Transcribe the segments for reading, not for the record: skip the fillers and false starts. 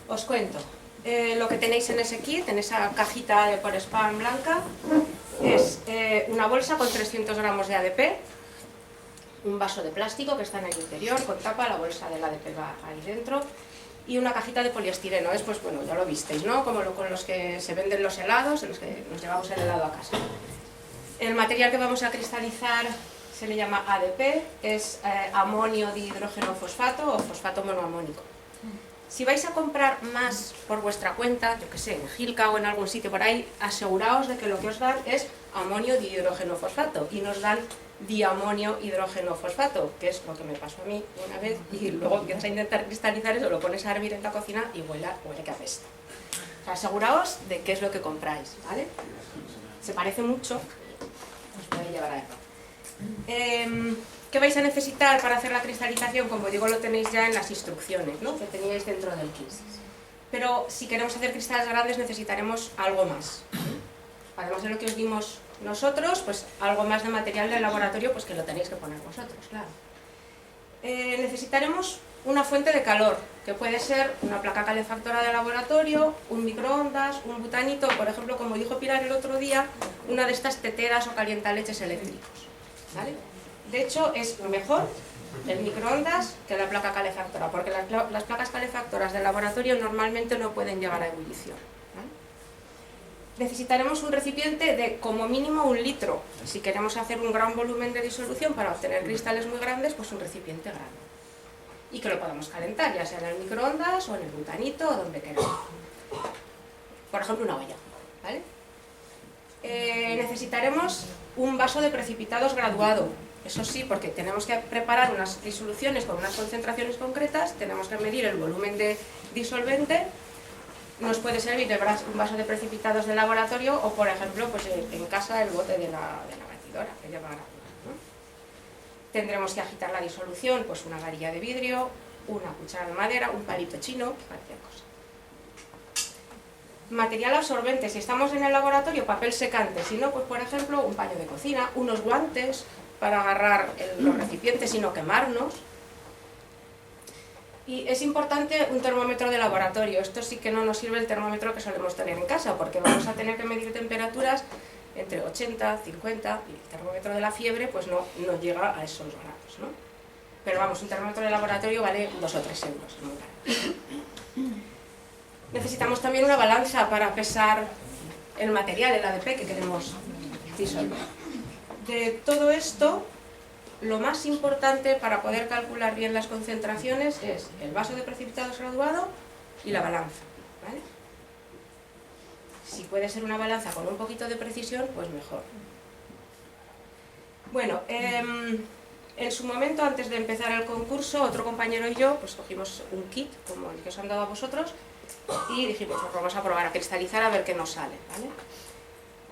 Os cuento. Lo que tenéis en ese kit, en esa cajita de por spam blanca, es una bolsa con 300 gramos de ADP, un vaso de plástico que está en el interior con tapa, la bolsa del ADP va ahí dentro, y una cajita de poliestireno. Es, pues bueno, ya lo visteis, ¿no? Como con los que se venden los helados, en los que nos llevamos el helado a casa. El material que vamos a cristalizar se le llama ADP, es amonio dihidrógeno fosfato o fosfato monoamónico. Si vais a comprar más por vuestra cuenta, yo que sé, en Gilca o en algún sitio por ahí, aseguraos de que lo que os dan es amonio dihidrógeno fosfato y nos dan diamonio hidrógeno fosfato, que es lo que me pasó a mí una vez, y luego empiezas a intentar cristalizar eso, lo pones a hervir en la cocina y huele que apesta. O sea, aseguraos de qué es lo que compráis, ¿vale? Se parece mucho, os puede llevar a error. ¿Qué vais a necesitar para hacer la cristalización? Como digo, lo tenéis ya en las instrucciones, ¿no? Que teníais dentro del kit. Pero si queremos hacer cristales grandes necesitaremos algo más. Además de lo que os dimos nosotros, pues algo más de material del laboratorio, pues que lo tenéis que poner vosotros, claro. Necesitaremos una fuente de calor, que puede ser una placa calefactora de laboratorio, un microondas, un butanito, por ejemplo, como dijo Pilar el otro día, una de estas teteras o calientaleches eléctricos, ¿vale? De hecho, es mejor el microondas que la placa calefactora, porque las placas calefactoras del laboratorio normalmente no pueden llegar a ebullición, ¿vale? Necesitaremos un recipiente de como mínimo 1 litro. Si queremos hacer un gran volumen de disolución para obtener cristales muy grandes, pues un recipiente grande. Y que lo podamos calentar, ya sea en el microondas o en el butanito o donde queramos. Por ejemplo, una olla, ¿vale? Necesitaremos un vaso de precipitados graduado. Eso sí, porque tenemos que preparar unas disoluciones con unas concentraciones concretas, tenemos que medir el volumen de disolvente, nos puede servir un vaso de precipitados de laboratorio o, por ejemplo, pues en casa el bote de la batidora, que lleva graduado, ¿no? Tendremos que agitar la disolución, pues una varilla de vidrio, una cuchara de madera, un palito chino, cualquier cosa. Material absorbente, si estamos en el laboratorio, papel secante, si no, pues por ejemplo, un paño de cocina, unos guantes para agarrar los recipientes y no quemarnos. Y es importante un termómetro de laboratorio. Esto sí que no nos sirve el termómetro que solemos tener en casa, porque vamos a tener que medir temperaturas entre 80, 50, y el termómetro de la fiebre pues no llega a esos grados, ¿no? Pero vamos, un termómetro de laboratorio vale 2 o 3 euros, muy caro. Necesitamos también una balanza para pesar el material, el ADP que queremos disolver. De todo esto, lo más importante para poder calcular bien las concentraciones es el vaso de precipitados graduado y la balanza, ¿vale? Si puede ser una balanza con un poquito de precisión, pues mejor. Bueno, en su momento, antes de empezar el concurso, otro compañero y yo pues cogimos un kit, como el que os han dado a vosotros, y dijimos, pues vamos a probar a cristalizar a ver qué nos sale, ¿vale?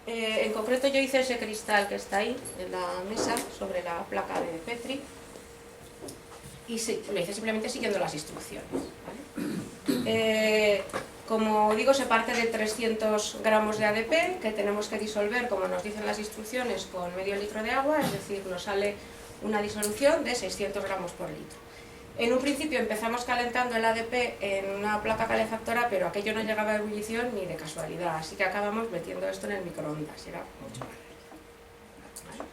En concreto yo hice ese cristal que está ahí en la mesa sobre la placa de Petri y sí, lo hice simplemente siguiendo las instrucciones, ¿vale? Como digo, se parte de 300 gramos de ADP que tenemos que disolver, como nos dicen las instrucciones, con medio litro de agua, es decir, nos sale una disolución de 600 gramos por litro. En un principio empezamos calentando el ADP en una placa calefactora, pero aquello no llegaba a ebullición ni de casualidad, así que acabamos metiendo esto en el microondas, era mucho más rápido, ¿vale?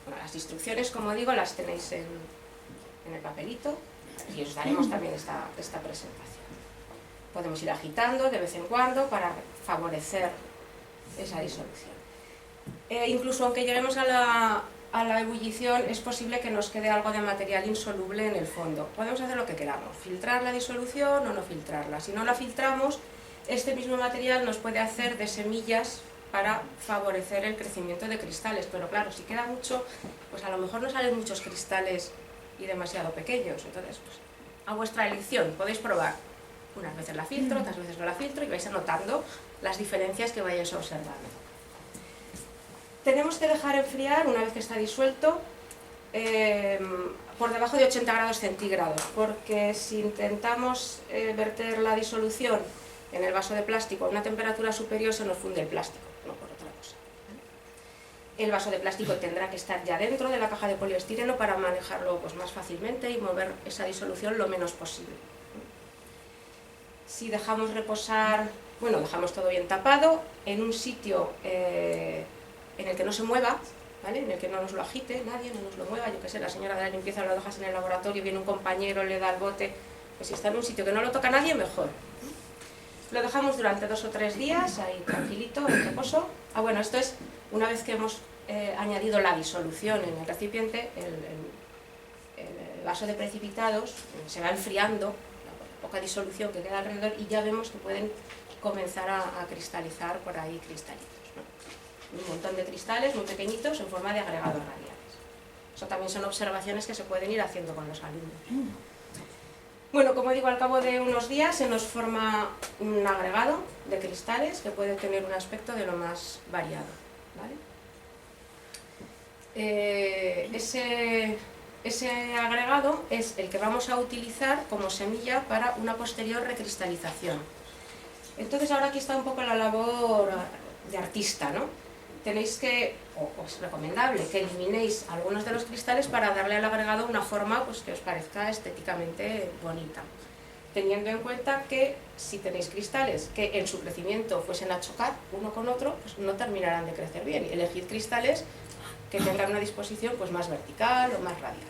Bueno, las instrucciones, como digo, las tenéis en el papelito y os daremos también esta presentación. Podemos ir agitando de vez en cuando para favorecer esa disolución. Incluso aunque lleguemos a la ebullición, es posible que nos quede algo de material insoluble en el fondo. Podemos hacer lo que queramos, filtrar la disolución o no filtrarla. Si no la filtramos, este mismo material nos puede hacer de semillas para favorecer el crecimiento de cristales. Pero claro, si queda mucho, pues a lo mejor no salen muchos cristales y demasiado pequeños. Entonces, pues, a vuestra elección, podéis probar. Unas veces la filtro, otras veces no la filtro y vais anotando las diferencias que vayáis observando. Tenemos que dejar enfriar, una vez que está disuelto, por debajo de 80 grados centígrados, porque si intentamos verter la disolución en el vaso de plástico a una temperatura superior se nos funde el plástico, no por otra cosa, ¿vale? El vaso de plástico tendrá que estar ya dentro de la caja de poliestireno para manejarlo pues, más fácilmente y mover esa disolución lo menos posible. Si dejamos reposar, bueno, dejamos todo bien tapado, en un sitio en el que no se mueva, ¿vale? En el que no nos lo agite nadie, no nos lo mueva, yo qué sé, la señora de la limpieza lo dejas en el laboratorio, viene un compañero, le da el bote, pues si está en un sitio que no lo toca nadie, mejor. Lo dejamos durante 2 o 3 días, ahí tranquilito, en reposo. Ah, bueno, esto es una vez que hemos añadido la disolución en el recipiente, el vaso de precipitados se va enfriando, la poca disolución que queda alrededor, y ya vemos que pueden comenzar a cristalizar por ahí cristalitos, ¿no? Un montón de cristales muy pequeñitos en forma de agregados radiales. Eso también son observaciones que se pueden ir haciendo con los alumnos. Bueno, como digo, al cabo de unos días se nos forma un agregado de cristales que puede tener un aspecto de lo más variado, ¿vale? Ese agregado es el que vamos a utilizar como semilla para una posterior recristalización. Entonces ahora aquí está un poco la labor de artista, ¿no? Tenéis que, o es recomendable, que eliminéis algunos de los cristales para darle al agregado una forma pues, que os parezca estéticamente bonita. Teniendo en cuenta que si tenéis cristales que en su crecimiento fuesen a chocar uno con otro, pues no terminarán de crecer bien. Elegid cristales que tengan una disposición pues, más vertical o más radial.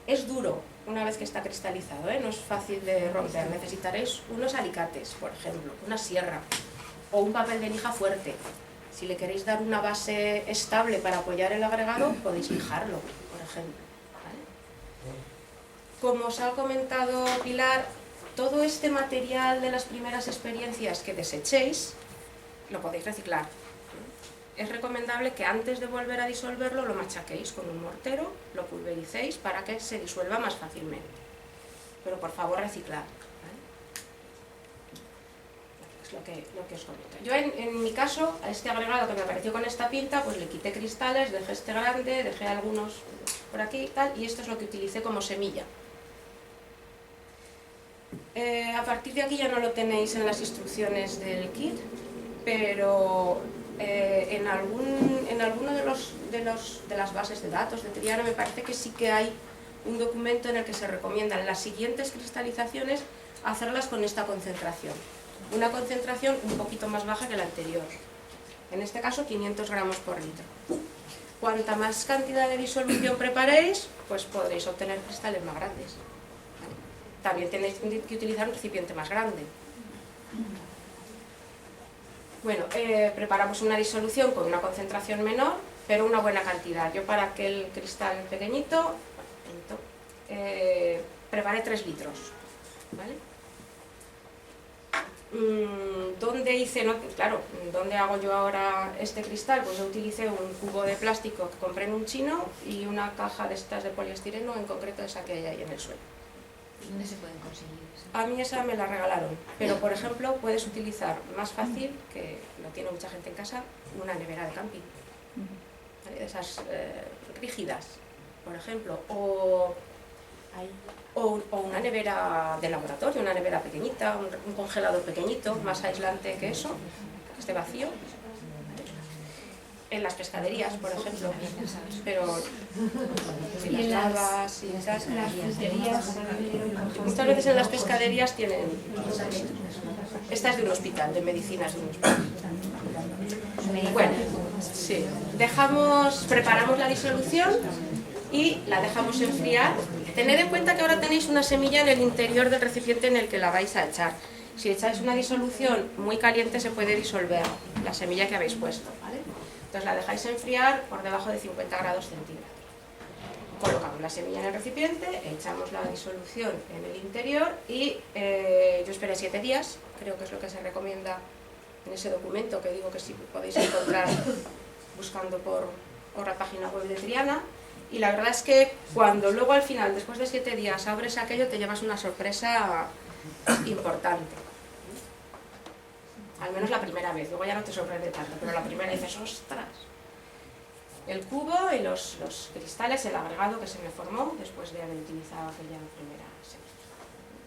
Es duro una vez que está cristalizado, ¿eh? No es fácil de romper. Necesitaréis unos alicates, por ejemplo, una sierra o un papel de lija fuerte. Si le queréis dar una base estable para apoyar el agregado, podéis lijarlo, por ejemplo, ¿vale? Como os ha comentado Pilar, todo este material de las primeras experiencias que desechéis, lo podéis reciclar. Es recomendable que antes de volver a disolverlo lo machaquéis con un mortero, lo pulvericéis para que se disuelva más fácilmente. Pero por favor reciclad, ¿vale? Es lo que os comento. Yo en mi caso, a este agregado que me apareció con esta pinta, pues le quité cristales, dejé este grande, dejé algunos por aquí y tal, y esto es lo que utilicé como semilla. A partir de aquí ya no lo tenéis en las instrucciones del kit, pero en alguno de las bases de datos de Triano me parece que sí que hay un documento en el que se recomiendan las siguientes cristalizaciones hacerlas con esta concentración. Una concentración un poquito más baja que la anterior. En este caso 500 gramos por litro. Cuanta más cantidad de disolución preparéis, pues podréis obtener cristales más grandes. También tenéis que utilizar un recipiente más grande. Bueno, preparamos una disolución con una concentración menor, pero una buena cantidad. Yo para aquel cristal pequeñito, preparé 3 litros, ¿vale? ¿Dónde hice? No, claro, ¿dónde hago yo ahora este cristal? Pues yo utilicé un cubo de plástico que compré en un chino y una caja de estas de poliestireno, en concreto esa que hay ahí en el suelo. ¿Dónde se pueden conseguir? A mí esa me la regalaron, pero por ejemplo puedes utilizar más fácil, que lo tiene mucha gente en casa, una nevera de camping, ¿vale? De esas rígidas, por ejemplo, o una nevera de laboratorio, una nevera pequeñita, un congelador pequeñito, más aislante que eso, que esté vacío. En las pescaderías, por ejemplo, pero si las lavas y las fruterías, muchas veces en las pescaderías tienen, esta es de un hospital, de medicinas de un hospital. Bueno, sí, preparamos la disolución y la dejamos enfriar. Tened en cuenta que ahora tenéis una semilla en el interior del recipiente en el que la vais a echar. Si echáis una disolución muy caliente se puede disolver la semilla que habéis puesto, ¿vale? Entonces la dejáis enfriar por debajo de 50 grados centígrados. Colocamos la semilla en el recipiente, echamos la disolución en el interior y yo esperé 7 días, creo que es lo que se recomienda en ese documento que digo que sí podéis encontrar buscando por la página web de Triana. Y la verdad es que cuando luego al final, después de 7 días, abres aquello, te llevas una sorpresa importante. Al menos la primera vez, luego ya no te sorprende tanto, pero la primera dices, ¡ostras! El cubo y los cristales, el agregado que se me formó después de haber utilizado aquella primera semilla.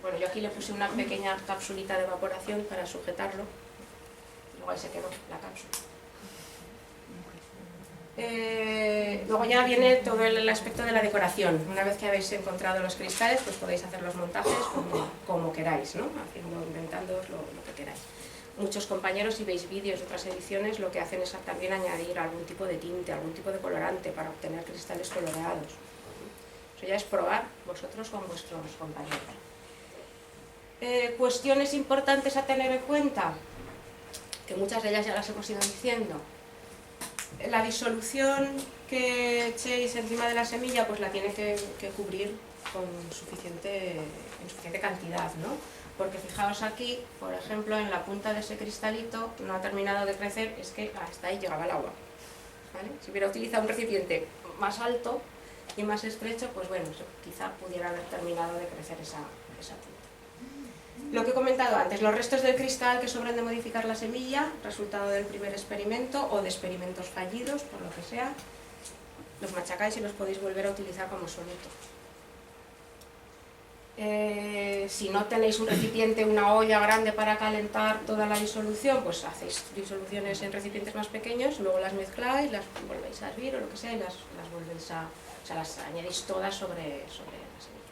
Bueno, yo aquí le puse una pequeña capsulita de evaporación para sujetarlo, luego ahí se quedó la cápsula. Luego ya viene todo el aspecto de la decoración. Una vez que habéis encontrado los cristales, pues podéis hacer los montajes como queráis, ¿no? Inventándoos lo que queráis. Muchos compañeros, si veis vídeos de otras ediciones, lo que hacen es también añadir algún tipo de tinte, algún tipo de colorante para obtener cristales coloreados. Eso ya es probar vosotros con vuestros compañeros. Cuestiones importantes a tener en cuenta, que muchas de ellas ya las hemos ido diciendo. La disolución que echéis encima de la semilla, pues la tiene que cubrir con suficiente cantidad, ¿no? Porque fijaos aquí, por ejemplo, en la punta de ese cristalito no ha terminado de crecer, es que hasta ahí llegaba el agua, ¿vale? Si hubiera utilizado un recipiente más alto y más estrecho, pues bueno, quizá pudiera haber terminado de crecer esa punta. Lo que he comentado antes, los restos del cristal que sobran de modificar la semilla, resultado del primer experimento o de experimentos fallidos, por lo que sea, los machacáis y los podéis volver a utilizar como solito. Si no tenéis un recipiente, una olla grande para calentar toda la disolución, pues hacéis disoluciones en recipientes más pequeños, luego las mezcláis, las volvéis a hervir o lo que sea y las volvéis las añadís todas sobre la semilla.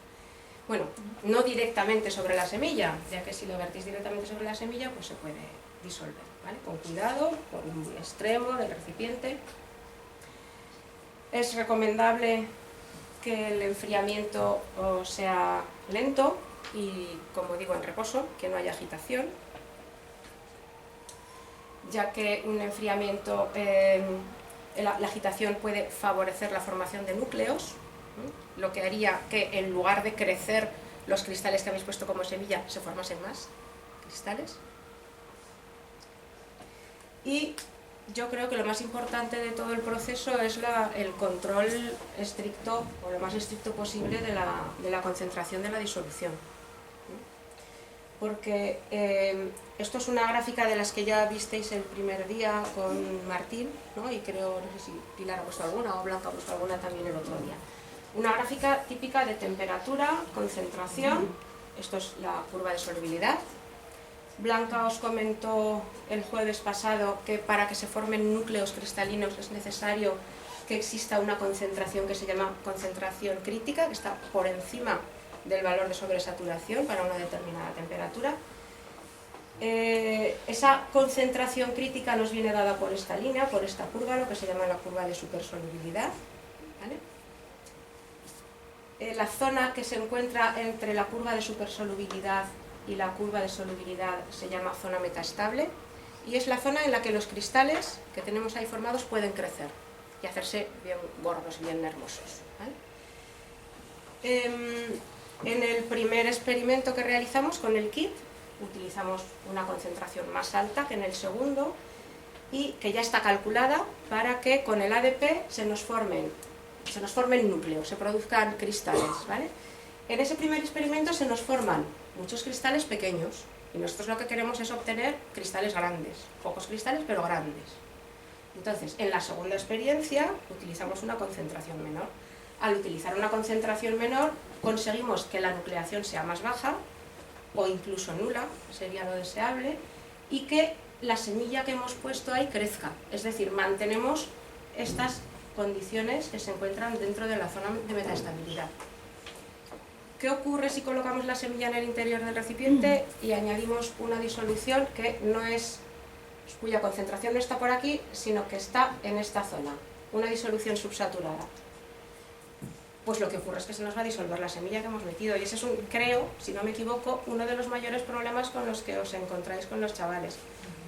Bueno, no directamente sobre la semilla, ya que si lo vertís directamente sobre la semilla, pues se puede disolver, ¿vale? Con cuidado, por un extremo del recipiente. Es recomendable que el enfriamiento sea lento y, como digo, en reposo, que no haya agitación, ya que un enfriamiento, la agitación puede favorecer la formación de núcleos, lo que haría que en lugar de crecer los cristales que habéis puesto como semilla, se formasen más cristales. Y yo creo que lo más importante de todo el proceso es el control estricto, o lo más estricto posible, de la concentración de la disolución. Porque esto es una gráfica de las que ya visteis el primer día con Martín, ¿no? Y creo, no sé si Pilar ha puesto alguna o Blanca ha puesto alguna también el otro día. Una gráfica típica de temperatura, concentración, esto es la curva de solubilidad. Blanca os comentó el jueves pasado que para que se formen núcleos cristalinos es necesario que exista una concentración que se llama concentración crítica, que está por encima del valor de sobresaturación para una determinada temperatura. Esa concentración crítica nos viene dada por esta línea, por esta curva, lo que se llama la curva de supersolubilidad, ¿vale? La zona que se encuentra entre la curva de supersolubilidad y la curva de solubilidad se llama zona metaestable y es la zona en la que los cristales que tenemos ahí formados pueden crecer y hacerse bien gordos y bien hermosos, ¿vale? En el primer experimento que realizamos con el kit utilizamos una concentración más alta que en el segundo y que ya está calculada para que con el ADP se nos formen núcleos, se produzcan cristales, ¿vale? En ese primer experimento se nos forman muchos cristales pequeños y nosotros lo que queremos es obtener cristales grandes, pocos cristales pero grandes. Entonces, en la segunda experiencia utilizamos una concentración menor. Al utilizar una concentración menor conseguimos que la nucleación sea más baja o incluso nula, sería lo deseable, y que la semilla que hemos puesto ahí crezca, es decir, mantenemos estas condiciones que se encuentran dentro de la zona de metaestabilidad. ¿Qué ocurre si colocamos la semilla en el interior del recipiente y añadimos una disolución que no es, cuya concentración no está por aquí, sino que está en esta zona, una disolución subsaturada? Pues lo que ocurre es que se nos va a disolver la semilla que hemos metido y ese es, creo, si no me equivoco, uno de los mayores problemas con los que os encontráis con los chavales.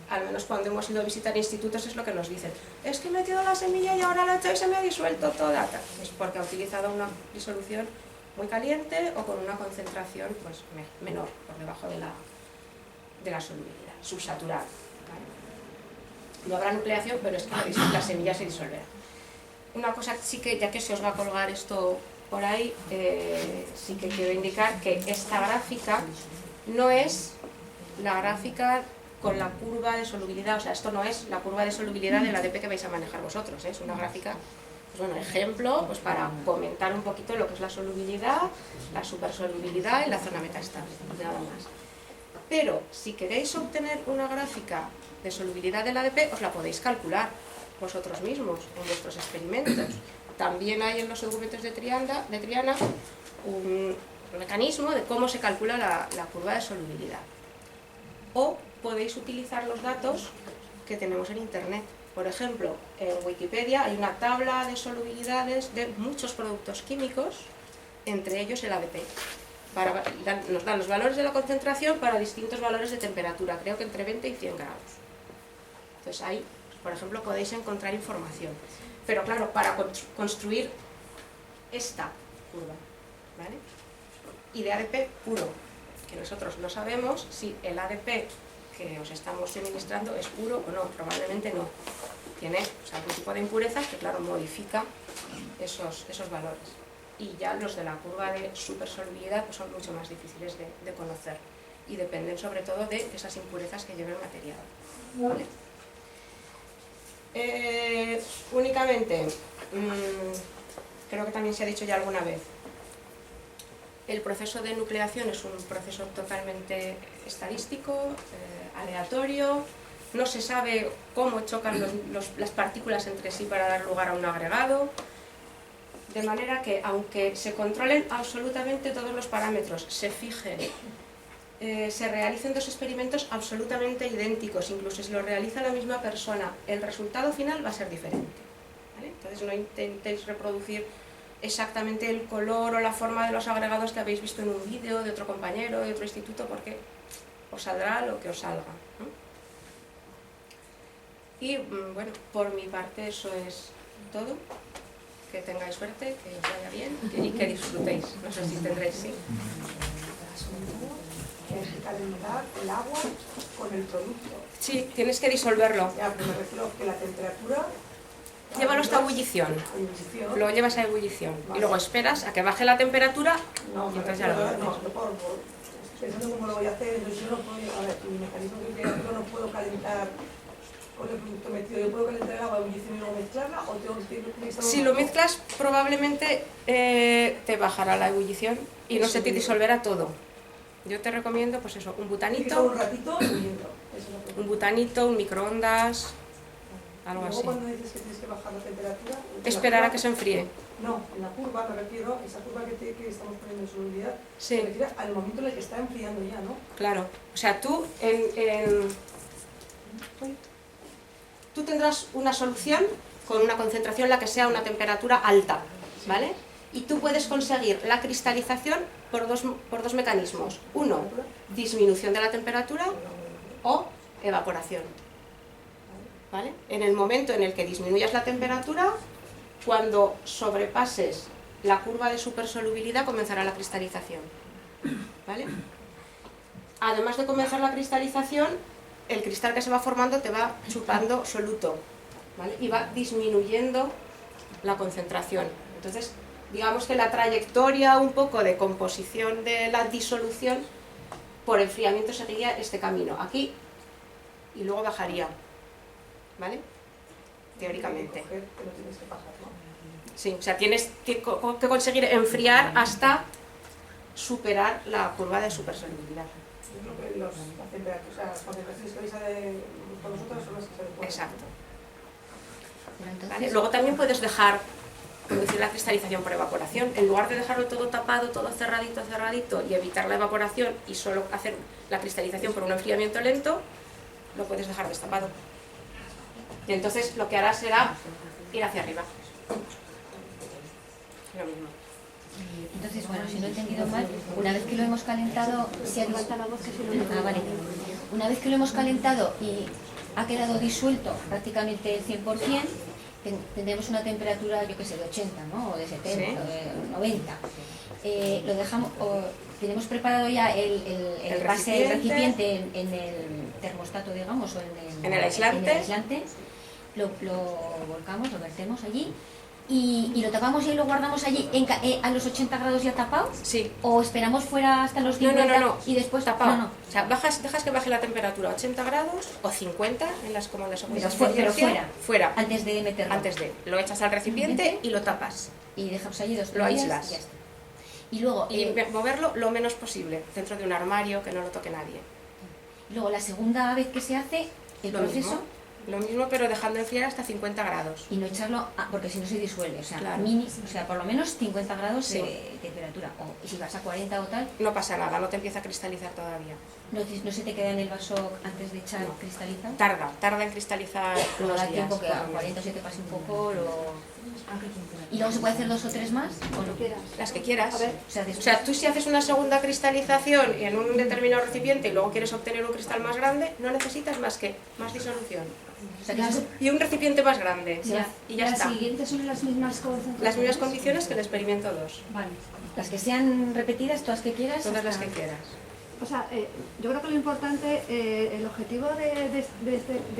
Al menos cuando hemos ido a visitar institutos es lo que nos dicen. Es que he metido la semilla y ahora la he hecho y se me ha disuelto toda. Es porque ha utilizado una disolución muy caliente o con una concentración pues, menor, por debajo de la solubilidad, subsaturada, ¿vale? No habrá nucleación, pero es que la semilla se disolverá. Una cosa sí que, ya que se os va a colgar esto por ahí, sí que quiero indicar que esta gráfica no es la gráfica con la curva de solubilidad, o sea, esto no es la curva de solubilidad del ADP que vais a manejar vosotros, ¿eh? Es una gráfica, pues bueno, ejemplo, pues para comentar un poquito lo que es la solubilidad, la supersolubilidad y la zona metaestable, nada más. Pero si queréis obtener una gráfica de solubilidad del ADP, os la podéis calcular, vosotros mismos en vuestros experimentos. También hay en los documentos de Triana un mecanismo de cómo se calcula la curva de solubilidad. O podéis utilizar los datos que tenemos en Internet. Por ejemplo, en Wikipedia hay una tabla de solubilidades de muchos productos químicos, entre ellos el ADP. Nos dan los valores de la concentración para distintos valores de temperatura, creo que entre 20 y 100 grados. Entonces ahí, por ejemplo, podéis encontrar información. Pero claro, para construir esta curva, ¿vale? Y de ADP puro, que nosotros no sabemos si el ADP que os estamos suministrando es puro o no, probablemente no. Tiene algún tipo de impurezas que, claro, modifica esos valores. Y ya los de la curva de supersolubilidad pues son mucho más difíciles de conocer y dependen sobre todo de esas impurezas que lleva el material. ¿Vale? Únicamente, creo que también se ha dicho ya alguna vez, el proceso de nucleación es un proceso totalmente estadístico, aleatorio, no se sabe cómo chocan las partículas entre sí para dar lugar a un agregado, de manera que aunque se controlen absolutamente todos los parámetros, se fijen, se realicen dos experimentos absolutamente idénticos, incluso si lo realiza la misma persona, el resultado final va a ser diferente, ¿vale? Entonces no intentéis reproducir exactamente el color o la forma de los agregados que habéis visto en un vídeo de otro compañero, de otro instituto, porque os saldrá lo que os salga, ¿no? Y bueno, por mi parte eso es todo. Que tengáis suerte, que os vaya bien y que disfrutéis. No sé si tendréis, sí. Tienes que calentar el agua con el producto. Sí, tienes que disolverlo. Ya, pero me refiero que la temperatura... Llévalo hasta ebullición. Ebullición. Lo llevas a ebullición. Vale. Y luego esperas a que baje la temperatura No, y entonces ya lo no, pones. pensando cómo lo voy a hacer, entonces yo no puedo... A ver, mi mecanismo de temperatura no puedo calentar con el producto metido. ¿Yo puedo calentar el agua a ebullición y luego mezclarla o tengo que estar Si lo mezclas, probablemente te bajará la ebullición y no se te disolverá todo. Yo te recomiendo, pues eso, un butanito, un ratito hirviendo. Eso es lo que... un butanito, un microondas, algo Luego así. cuando dices que tienes que bajar la temperatura... Esperar a que se enfríe. No, en la curva me refiero, esa curva que estamos poniendo en solubilidad, Sí. se refiere al momento en el que está enfriando ya, ¿no? Claro. O sea, tú tú tendrás una solución con una concentración la que sea una temperatura alta, ¿vale? Y tú puedes conseguir la cristalización por dos mecanismos. Uno, disminución de la temperatura o evaporación, ¿vale? En el momento en el que disminuyas la temperatura, cuando sobrepases la curva de supersolubilidad comenzará la cristalización, ¿vale? Además de comenzar la cristalización, el cristal que se va formando te va chupando soluto, ¿vale? Y va disminuyendo la concentración. Entonces, digamos que la trayectoria un poco de composición de la disolución por enfriamiento seguiría este camino, aquí, y luego bajaría, ¿vale? Teóricamente. Que no tienes que pasar, ¿no? Sí, o sea, tienes que conseguir enfriar hasta superar la curva de supersolubilidad. Yo creo que las temperaturas, o sea, las concentraciones que vais a buscar vosotros son las que se adecuan. Exacto. Pero entonces, ¿Vale? Luego también puedes dejar producir la cristalización por evaporación. En lugar de dejarlo todo tapado, todo cerradito y evitar la evaporación y solo hacer la cristalización por un enfriamiento lento, lo puedes dejar destapado. Y entonces lo que harás será ir hacia arriba. Lo mismo. entonces, bueno, si no he entendido mal, una vez que lo hemos calentado, se ha vale. Una vez que lo hemos calentado y ha quedado disuelto prácticamente el 100%, tendremos una temperatura, yo que sé, de 80, ¿no? O de 70, Sí. o de 90. Lo dejamos, tenemos preparado ya el recipiente en el termostato, digamos, o En el aislante. Lo volcamos, lo vertemos allí y lo tapamos y lo guardamos allí a los 80 grados ya tapado. Sí. ¿O esperamos fuera hasta los 50 No. y después Tapado. No. O sea, dejas que baje la temperatura a 80 grados o 50 en las comandas ocultas. Pero Fuera. antes de meterlo. Antes de. Lo echas al recipiente y lo tapas. Y dejamos allí 2 Lo días aíslas. y ya está. Y luego, Y moverlo lo menos posible, dentro de un armario que no lo toque nadie. luego la segunda vez que se hace el Lo proceso, mismo. Lo mismo, pero dejando enfriar hasta 50 grados. Y no echarlo, porque si no se disuelve, o sea, Claro. o sea, por lo menos 50 grados Sí. de temperatura. Y si vas a 40 o tal, No pasa nada, no te empieza a cristalizar todavía. no se te queda en el vaso antes de echar cristalizado. Tarda en cristalizar No unos da días. tiempo que por a lo menos. 40 se te pase un poco, y luego se puede hacer 2 o 3 más, ¿o no? Las que quieras. A ver. O sea, O después, sea, tú si haces una segunda cristalización en un determinado recipiente y luego quieres obtener un cristal más grande, no necesitas más que más disolución. o sea, que eso- Y un recipiente más grande. Ya. Y ya las está. siguientes son las mismas concentraciones. Las mismas condiciones que el experimento 2. Vale. las que sean repetidas, todas que quieras. Todas las hasta- que quieras. O sea, yo creo que lo importante, el objetivo de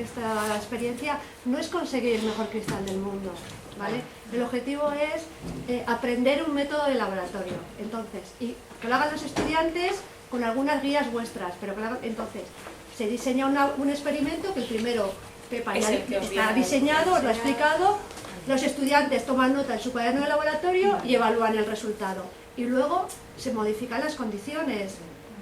esta experiencia no es conseguir el mejor cristal del mundo, ¿vale? El objetivo es aprender un método de laboratorio. Entonces, y que lo hagan los estudiantes con algunas guías vuestras, pero que lo hagan, entonces, se diseña un experimento que el primero, Pepa, Es ya el que os está viene diseñado, os lo ha enseñar. explicado, los estudiantes toman nota en su cuaderno de laboratorio y evalúan el resultado. Y luego se modifican las condiciones.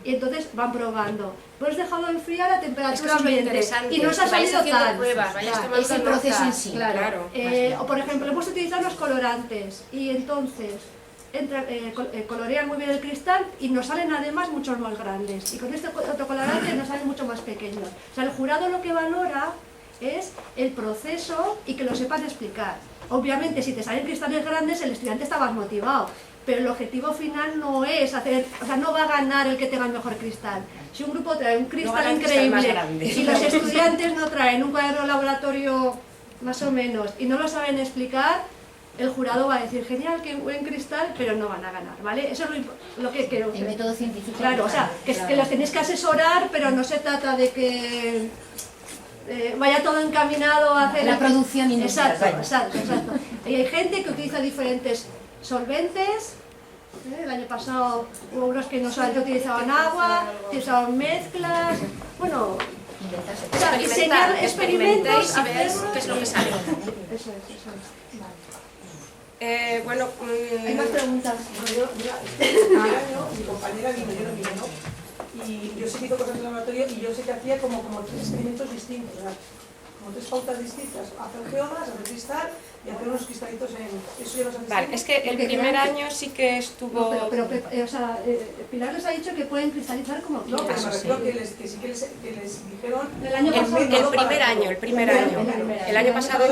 Y entonces van probando. Pues dejado enfriar a temperatura Es que eso es lo ambiente. interesante. Y nos ha que vais salido haciendo tal. pruebas, vais Claro, tomando ese proceso notas. en sí. Claro. O por ejemplo, hemos utilizado los colorantes y entonces colorean muy bien el cristal y nos salen además muchos más grandes. Y con este otro colorante nos salen mucho más pequeños. O sea, el jurado lo que valora es el proceso y que lo sepan explicar. Obviamente, si te salen cristales grandes, el estudiante está más motivado. Pero el objetivo final no es hacer, o sea, no va a ganar el que tenga el mejor cristal. Si un grupo trae un cristal gana el cristal más increíble grande. y los estudiantes no traen un cuaderno de laboratorio más o menos y no lo saben explicar, el jurado va a decir genial, qué buen cristal, pero no van a ganar, ¿vale? Eso es lo que quiero El decir. método científico. Claro, o sea, que los tenéis que asesorar, pero no se trata de que vaya todo encaminado a hacer La producción industrial, Exacto, vaya. exacto. Y hay gente que utiliza diferentes solventes. El año pasado hubo unos que no solamente utilizaban agua, utilizaban mezclas. Bueno, Inventarse. o sea, diseñar experimentos, y veáis hacerlos. qué es lo que sale. Eso es. Bueno, Hay más preguntas. Bueno, este año mi compañera vino, yo no vine, ¿no? Y yo sé que hizo cosas en el laboratorio y yo sé que hacía como 3 experimentos distintos, o sea, como 3 pautas distintas. Hacer geodas, hacer cristal y hacer unos cristalitos en... Eso ya los hacéis. vale, es que el primer año sí que estuvo... O sea, Pilar les ha dicho que pueden cristalizar como No, pero quieran. me refiero que sí que les dijeron... El año pasado El primer año. El año pasado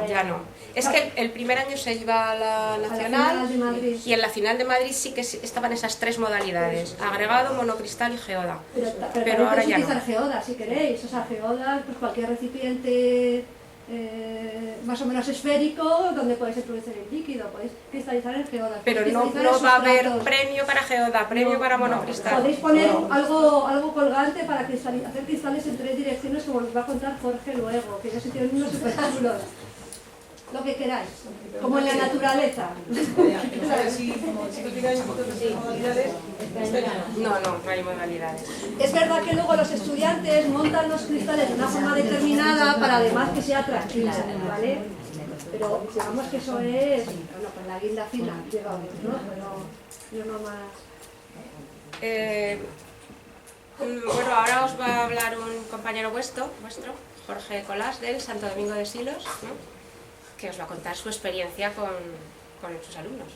ya no. Es que el primer año se iba a la a la nacional final de Madrid. y en la final de Madrid sí que estaban esas 3 modalidades: agregado, monocristal y geoda. Pero Pero ahora podéis ya no. utilizar geodas si queréis, o sea, geodas, pues cualquier recipiente más o menos esférico donde podéis introducir el líquido, podéis cristalizar en geodas. Pero podéis no cristalizar en va a haber sustratos. premio para geoda, premio para monocristal. Podéis poner algo colgante para hacer cristales en 3 direcciones, como nos va a contar Jorge luego, que ya se tienen unos super chulos. Lo que queráis, como en la naturaleza. Si tú tienes un poco de modalidades, No hay modalidades. Es verdad que luego los estudiantes montan los cristales de una forma determinada para además que sea atractivo, ¿vale? Pero digamos que eso es, bueno, pues la guinda fina, digamos, ¿no? Pero yo no más... Bueno, ahora os va a hablar un compañero vuestro, Jorge Colás, del Santo Domingo de Silos, ¿no? Que os va a contar su experiencia con sus alumnos.